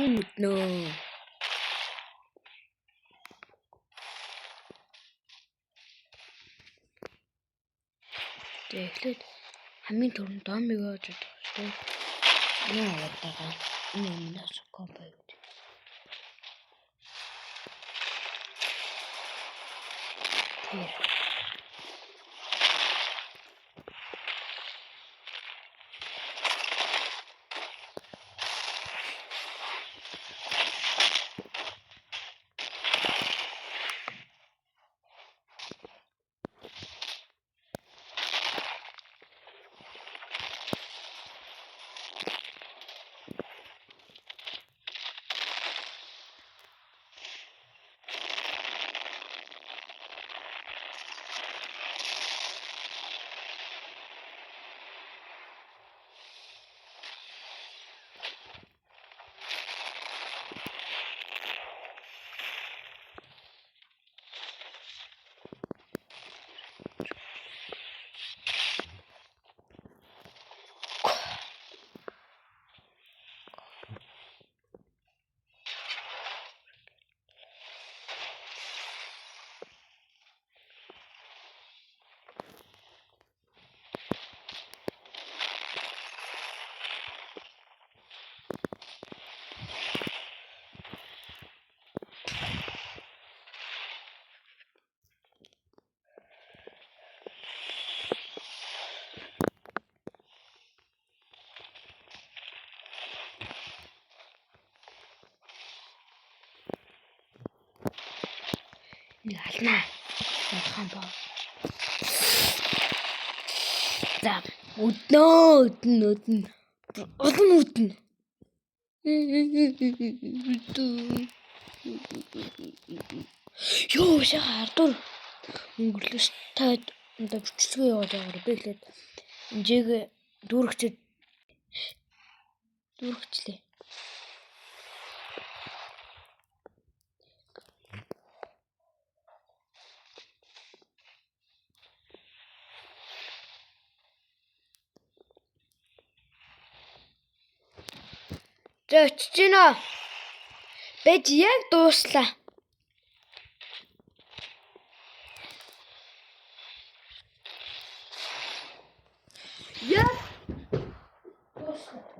No. Тэгэхлээр хамгийн түрүүнд домыг оож байгаа шүү дээ. Яа аваад энэ юмнаас компо юу. Тэр нэг алнаа. Яхан боо. За, өднө. Олон өднө. Ёо, шаардур. Өнгөрлөс таад энэ бичгээ яваад байгаа. Би хэлээд энжиг дүүргчлээ. За очиж гинэ. Бэж яг дууслаа. Яг дууслаа.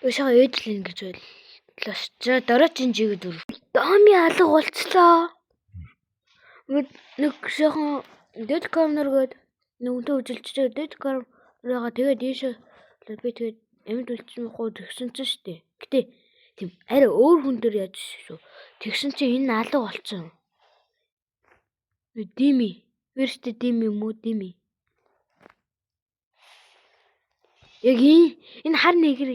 Өшөө ээдлэн гэж бодлоо. За дараа чинь жигэд өр. Доми алга болцлоо. Нэг шохон дэд камер гээд нүгдээ үжилчтэй дэд камераа тэгээд ийшээ би тэгээд амьд үлдсэн хуу тэгсэн чинь штэ. Гэтэ тийм арай өөр хүн дээр яаж шүү. Тэгсэн чинь энэ алга болцсон. Дими. Верстэ дими муу дими. Яг энэ хар нэгэр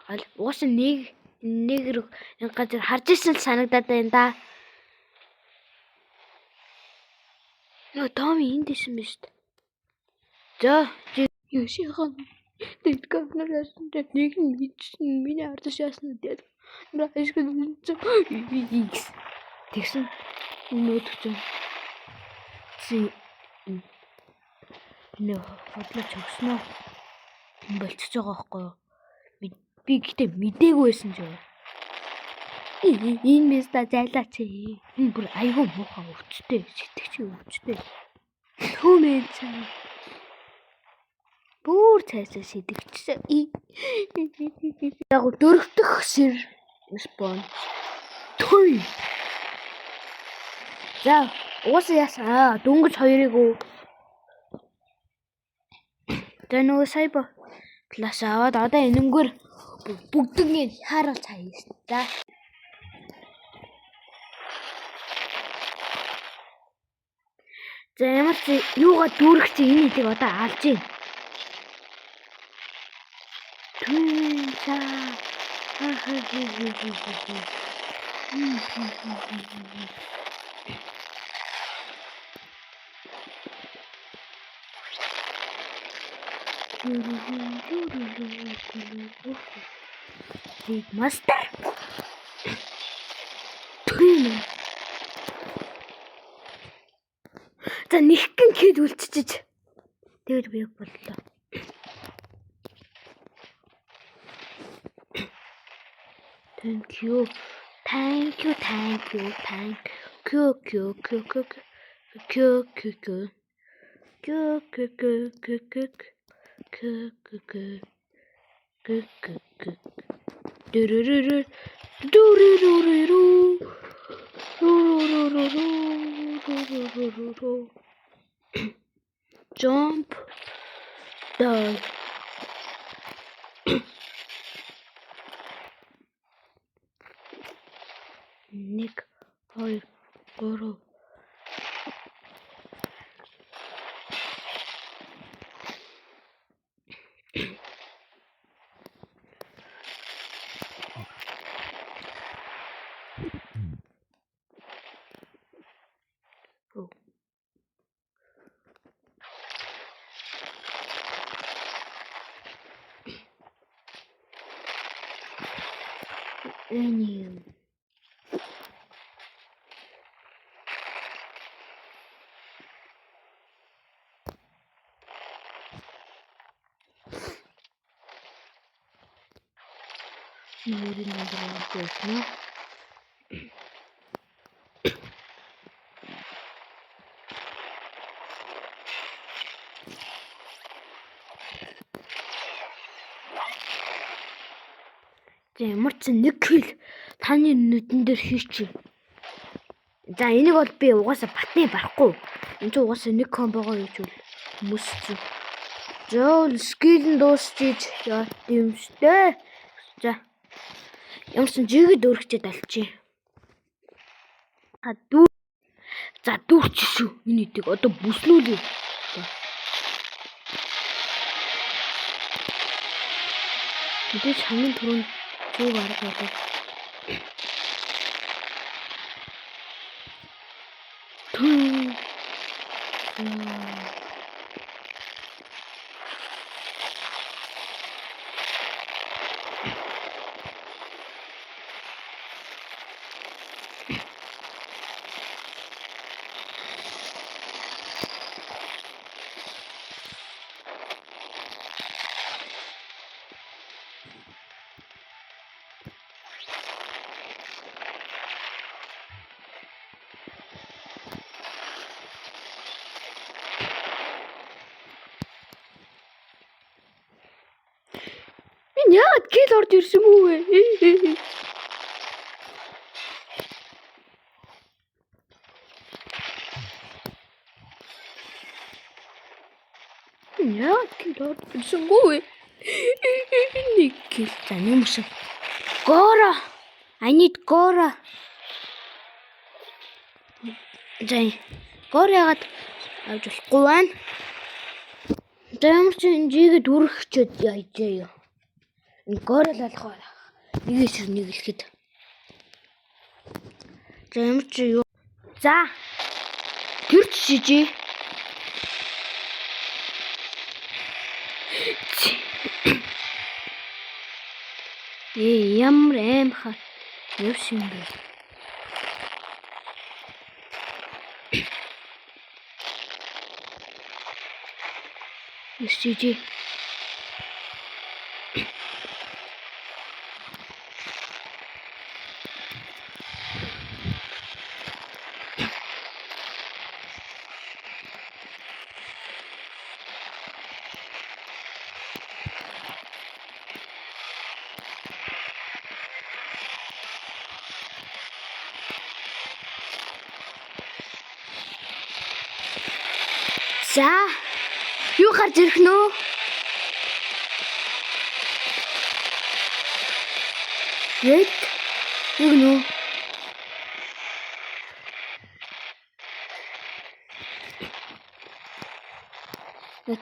яг уус нэгэр энэ газар харж исэн л санагдаад байна да. Нөө Томи энд исэн биз дээ. За Юшихан дэд камер яасан нэг нь бичсэн миний ардаш яасан дээ. Нааиш тэгсэн нөтгсөн. Нөө хотлооч өгснөө болчихж байгаа байхгүй юу? Би гэтээ мдээгүй байсан ч юм. Энэ места зайлаач. Энэ бүр айгүй муухай өвчтэй, сэтгэж өвчтэй. Хүмээ цаа. Бүр цайсаа сэтгэжсэн. Яг дөрөвдөх сэр спон. Той. За, уус ясаа дөнгөж хоёрыг уу. За нөгөө сайба класс аваад одоо энэнгээр бүгднийг харуулж хаяасан. За. За ямар ч юугаа дүүрэх чи энэ хэдийг одоо алж ийн. Мастер. За нэгхэн хэд үлчиж. Тэгээд би яг боллоо. Thank you. Jump down. Нэг хоёр гурав Any. Ямар ч нэг хил таны нүдэн дээр хийчих. За энийг бол би угаасаа батны барахгүй. Энд чинь угаасаа нэг комбогоо хийж үл хүмүүс чинь. Зөөл скил нь дуусчих яа юм штэ. За ямар ч жигэд өргөчөд алчи. За дүүрч шүү. Энэ эдэг одоо бүснүүлээ. Мэдээж хамгийн түрүүнд юу гарах вэ? Яагаад гэл орж ирсэн мүү вэ? Яагаад гэл орж ирсэн мүү вэ? Нэг гэл тань юм шиг. Гора. I need Gora. Зай. Горагаад авч болохгүй байна. Дэмч жигэд үргэчээд яажээ. Гора л алах байна. Нэг шиг нэг хэлэхэд. Дэмч юу? За. Тэрч жижи. Ямар аимхай явсан бэ? Жижи. За юу гарч ирэх нөө? Red юу нөө?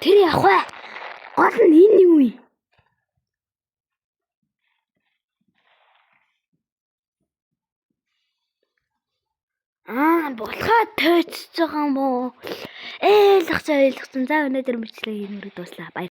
Тэр явах бай. Гол нь энэ юу юм? Болохоо тойцож байгаа юм уу? Ойлгосон. За өнөөдөр мөчлөө энэ үрэг дуслаа. Баяр.